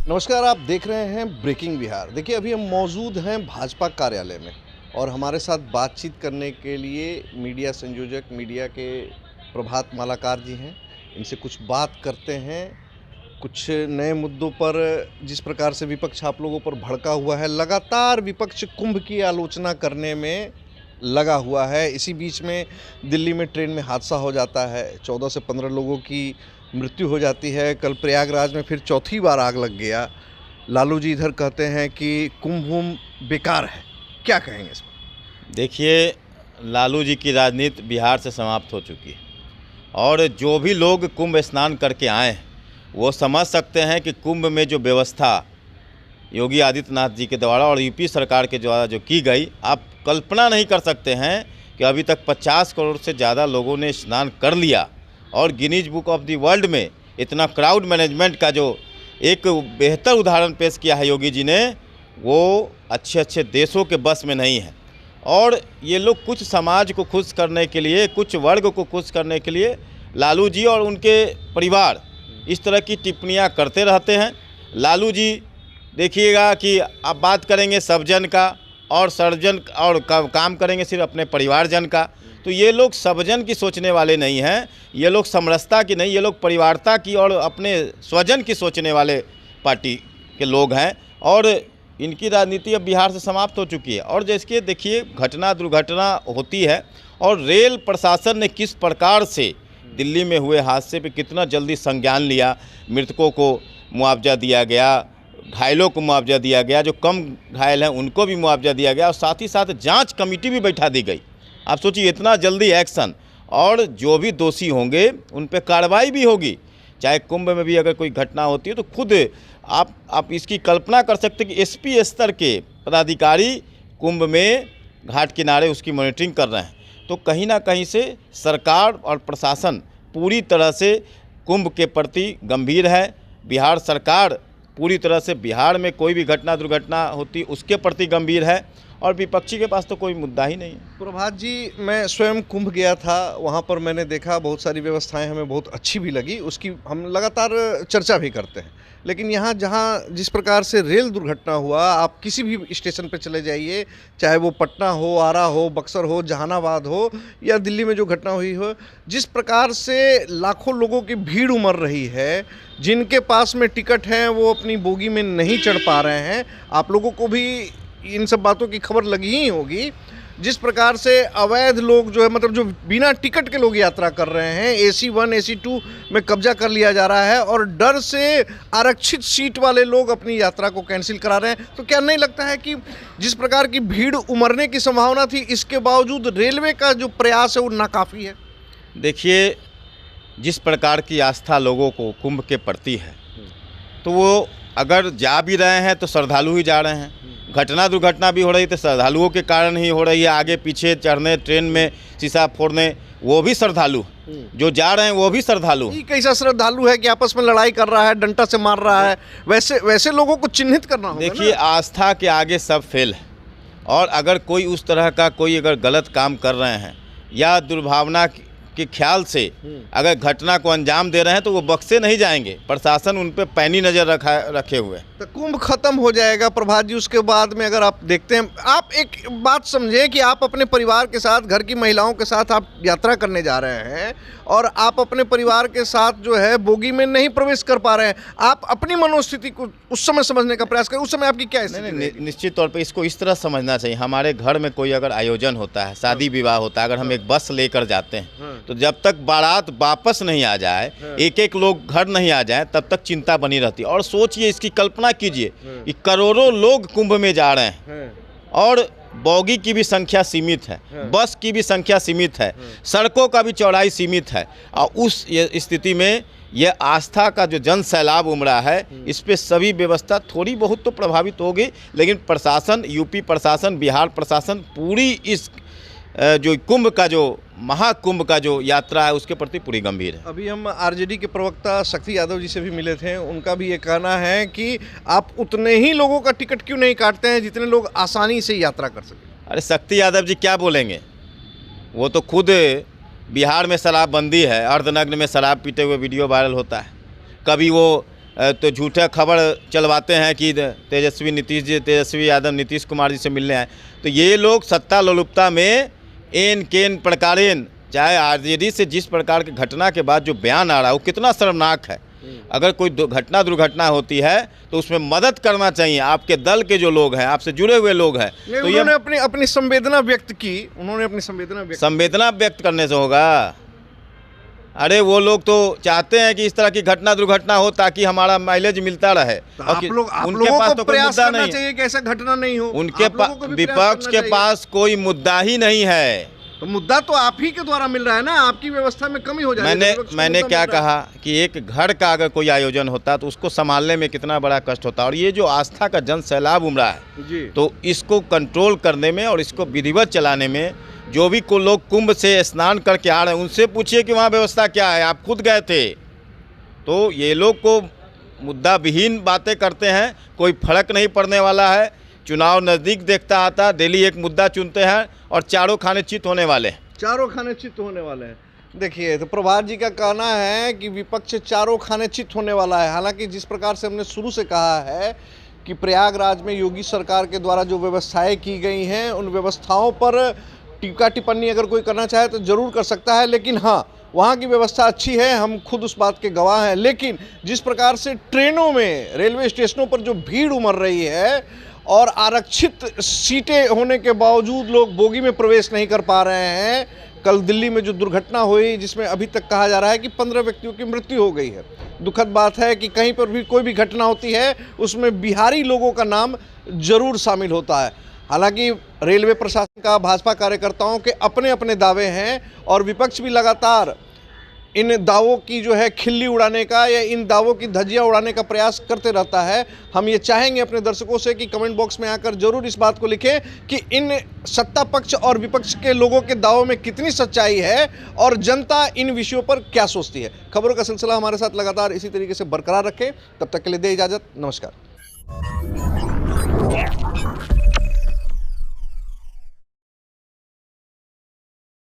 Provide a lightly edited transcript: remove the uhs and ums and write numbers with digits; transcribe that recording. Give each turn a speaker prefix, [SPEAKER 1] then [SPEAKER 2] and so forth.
[SPEAKER 1] नमस्कार, आप देख रहे हैं ब्रेकिंग बिहार। देखिए, अभी हम मौजूद हैं भाजपा कार्यालय में और हमारे साथ बातचीत करने के लिए मीडिया संयोजक, मीडिया के प्रभात मालाकार जी हैं। इनसे कुछ बात करते हैं, कुछ नए मुद्दों पर। जिस प्रकार से विपक्ष आप लोगों पर भड़का हुआ है, लगातार विपक्ष कुंभ की आलोचना करने में लगा हुआ है। इसी बीच में दिल्ली में ट्रेन में हादसा हो जाता है, 14 से 15 लोगों की मृत्यु हो जाती है। कल प्रयागराज में फिर चौथी बार आग लग गया। लालू जी इधर कहते हैं कि कुंभ बेकार है। क्या कहेंगे इस पर?
[SPEAKER 2] देखिए, लालू जी की राजनीति बिहार से समाप्त हो चुकी है और जो भी लोग कुंभ स्नान करके आए हैं वो समझ सकते हैं कि कुंभ में जो व्यवस्था योगी आदित्यनाथ जी के द्वारा और यूपी सरकार के द्वारा जो की गई, आप कल्पना नहीं कर सकते हैं कि अभी तक 50 करोड़ से ज़्यादा लोगों ने स्नान कर लिया और Guinness book of the world में इतना क्राउड मैनेजमेंट का जो एक बेहतर उदाहरण पेश किया है योगी जी ने, वो अच्छे अच्छे देशों के बस में नहीं है। और ये लोग कुछ समाज को खुश करने के लिए, कुछ वर्ग को खुश करने के लिए लालू जी और उनके परिवार इस तरह की टिप्पणियां करते रहते हैं। लालू जी देखिएगा कि आप बात करेंगे सब जन का और सर्जन और काम करेंगे सिर्फ अपने परिवारजन का। तो ये लोग सबजन की सोचने वाले नहीं हैं, ये लोग समरसता की नहीं, ये लोग परिवारता की और अपने स्वजन की सोचने वाले पार्टी के लोग हैं और इनकी राजनीति अब बिहार से समाप्त हो चुकी है। और जैसे देखिए, घटना दुर्घटना होती है और रेल प्रशासन ने किस प्रकार से दिल्ली में हुए हादसे पे कितना जल्दी संज्ञान लिया, मृतकों को मुआवजा दिया गया, घायलों को मुआवजा दिया गया, जो कम घायल हैं उनको भी मुआवजा दिया गया और साथ ही साथ जांच कमेटी भी बैठा दी गई। आप सोचिए, इतना जल्दी एक्शन, और जो भी दोषी होंगे उन पे कार्रवाई भी होगी। चाहे कुंभ में भी अगर कोई घटना होती है तो खुद आप इसकी कल्पना कर सकते हैं कि एसपी स्तर के पदाधिकारी कुंभ में घाट किनारे उसकी मॉनिटरिंग कर रहे हैं। तो कहीं ना कहीं से सरकार और प्रशासन पूरी तरह से कुंभ के प्रति गंभीर है। बिहार सरकार पूरी तरह से बिहार में कोई भी घटना दुर्घटना होती उसके प्रति गंभीर है और विपक्षी के पास तो कोई मुद्दा ही नहीं है।
[SPEAKER 1] प्रभात जी, मैं स्वयं कुंभ गया था, वहाँ पर मैंने देखा बहुत सारी व्यवस्थाएं हमें बहुत अच्छी भी लगी, उसकी हम लगातार चर्चा भी करते हैं। लेकिन यहाँ जहाँ जिस प्रकार से रेल दुर्घटना हुआ, आप किसी भी स्टेशन पर चले जाइए, चाहे वो पटना हो, आरा हो, बक्सर हो, जहानाबाद हो या दिल्ली में जो घटना हुई हो, जिस प्रकार से लाखों लोगों की भीड़ उमड़ रही है, जिनके पास में टिकट हैं वो अपनी बोगी में नहीं चढ़ पा रहे हैं। आप लोगों को भी इन सब बातों की खबर लगी ही होगी। जिस प्रकार से अवैध लोग जो है, मतलब जो बिना टिकट के लोग यात्रा कर रहे हैं, AC 1 AC 2 में कब्जा कर लिया जा रहा है और डर से आरक्षित सीट वाले लोग अपनी यात्रा को कैंसिल करा रहे हैं। तो क्या नहीं लगता है कि जिस प्रकार की भीड़ उमड़ने की संभावना थी, इसके बावजूद रेलवे का जो प्रयास है वो नाकाफ़ी है?
[SPEAKER 2] देखिए, जिस प्रकार की आस्था लोगों को कुंभ के प्रति है, तो वो अगर जा भी रहे हैं तो श्रद्धालु ही जा रहे हैं। घटना दुर्घटना भी हो रही तो श्रद्धालुओं के कारण ही हो रही है। आगे पीछे चढ़ने, ट्रेन में शीशा फोड़ने, वो भी श्रद्धालु, जो जा रहे हैं वो भी श्रद्धालु।
[SPEAKER 1] ये कैसा श्रद्धालु है कि आपस में लड़ाई कर रहा है, डंडा से मार रहा है? वैसे लोगों को चिन्हित करना होगा।
[SPEAKER 2] देखिए, आस्था के आगे सब फेल है और अगर कोई उस तरह का कोई अगर गलत काम कर रहे हैं या दुर्भावना के ख्याल से अगर घटना को अंजाम दे रहे हैं तो वो बख्शे नहीं जाएंगे। प्रशासन उन पे पैनी नज़र रखे हुए।
[SPEAKER 1] तो कुंभ खत्म हो जाएगा प्रभात जी, उसके बाद में अगर आप देखते हैं, आप एक बात समझे कि आप अपने परिवार के साथ, घर की महिलाओं के साथ आप यात्रा करने जा रहे हैं और आप अपने परिवार के साथ जो है बोगी में नहीं प्रवेश कर पा रहे हैं। आप अपनी मनोस्थिति को उस समय समझने का प्रयास करें। उस समय आपकी क्या स्थिति?
[SPEAKER 2] नहीं, निश्चित तौर पे इसको इस तरह समझना चाहिए। हमारे घर में कोई अगर आयोजन होता है, शादी विवाह होता है, अगर हम एक बस लेकर जाते हैं तो जब तक बारात वापस नहीं आ जाए, एक एक लोग घर नहीं आ जाए, तब तक चिंता बनी रहती है। और सोचिए, इसकी कल्पना कीजिए कि करोड़ों लोग कुंभ में जा रहे हैं और बोगी की भी संख्या सीमित है, बस की भी संख्या सीमित है, सड़कों का भी चौड़ाई सीमित है। और उस स्थिति में यह आस्था का जो जन सैलाब उमड़ा है, इस पे सभी व्यवस्था थोड़ी बहुत तो प्रभावित होगी। लेकिन प्रशासन, यूपी प्रशासन, बिहार प्रशासन पूरी इस जो कुंभ का, जो महाकुंभ का जो यात्रा है, उसके प्रति पूरी गंभीर है।
[SPEAKER 1] अभी हम आरजेडी के प्रवक्ता शक्ति यादव जी से भी मिले थे। उनका भी ये कहना है कि आप उतने ही लोगों का टिकट क्यों नहीं काटते हैं जितने लोग आसानी से यात्रा कर सकें।
[SPEAKER 2] अरे शक्ति यादव जी क्या बोलेंगे, वो तो खुद बिहार में शराबबंदी है, अर्धनग्न में शराब पीते हुए वीडियो वायरल होता है। कभी वो तो झूठा खबर चलवाते हैं कि तेजस्वी यादव नीतीश कुमार जी से मिलने आए। तो ये लोग सत्ता लोलुपता में एन केन प्रकारेन, चाहे आरजेडी से जिस प्रकार की घटना के बाद जो बयान आ रहा है वो कितना शर्मनाक है। अगर कोई दुर्घटना होती है तो उसमें मदद करना चाहिए। आपके दल के जो लोग हैं, आपसे जुड़े हुए लोग हैं, तो
[SPEAKER 1] उन्होंने अपनी संवेदना व्यक्त की। संवेदना
[SPEAKER 2] व्यक्त करने से होगा? अरे वो लोग तो चाहते हैं कि इस तरह की दुर्घटना हो ताकि हमारा माइलेज मिलता रहे।
[SPEAKER 1] तो उनके पास तो कोई मुद्दा नहीं चाहिए कि ऐसा घटना नहीं हो।
[SPEAKER 2] उनके पास, विपक्ष के पास कोई मुद्दा ही नहीं है।
[SPEAKER 1] तो मुद्दा तो आप ही के द्वारा मिल रहा है ना, आपकी व्यवस्था में कमी हो जाएगी।
[SPEAKER 2] मैंने क्या कहा कि एक घर का अगर कोई आयोजन होता तो उसको संभालने में कितना बड़ा कष्ट होता, और ये जो आस्था का जन सैलाब उमड़ा है, तो इसको कंट्रोल करने में और इसको विधिवत चलाने में जो भी को लोग कुंभ से स्नान करके आ रहे हैं उनसे पूछिए कि वहाँ व्यवस्था क्या है। आप खुद गए थे। तो ये लोग को मुद्दा विहीन बातें करते हैं, कोई फर्क नहीं पड़ने वाला है। चुनाव नज़दीक देखता आता, डेली एक मुद्दा चुनते हैं और चारों खाने चित होने वाले हैं। देखिए, तो प्रभात जी का कहना है कि विपक्ष चारों खाने चित होने वाला है। हालांकि जिस प्रकार से हमने शुरू से कहा है कि प्रयागराज में योगी सरकार के द्वारा जो व्यवस्थाएं की गई हैं, उन व्यवस्थाओं पर टीका टिप्पणी अगर कोई करना चाहे तो ज़रूर कर सकता है, लेकिन हाँ, वहाँ की व्यवस्था अच्छी है, हम खुद उस बात के गवाह हैं। लेकिन जिस प्रकार से ट्रेनों में, रेलवे स्टेशनों पर जो भीड़ उमड़ रही है और आरक्षित सीटें होने के बावजूद लोग बोगी में प्रवेश नहीं कर पा रहे हैं। कल दिल्ली में जो दुर्घटना हुई, जिसमें अभी तक कहा जा रहा है कि 15 व्यक्तियों की मृत्यु हो गई है। दुखद बात है कि कहीं पर भी कोई भी घटना होती है उसमें बिहारी लोगों का नाम जरूर शामिल होता है। हालांकि रेलवे प्रशासन का, भाजपा कार्यकर्ताओं के अपने अपने दावे हैं और विपक्ष भी लगातार इन दावों की जो है खिल्ली उड़ाने का या इन दावों की धज्जियां उड़ाने का प्रयास करते रहता है। हम ये चाहेंगे अपने दर्शकों से कि कमेंट बॉक्स में आकर जरूर इस बात को लिखें कि इन सत्ता पक्ष और विपक्ष के लोगों के दावों में कितनी सच्चाई है और जनता इन विषयों पर क्या सोचती है। खबरों का सिलसिला हमारे साथ लगातार इसी तरीके से बरकरार रखें। तब तक के लिए दे इजाज़त। नमस्कार।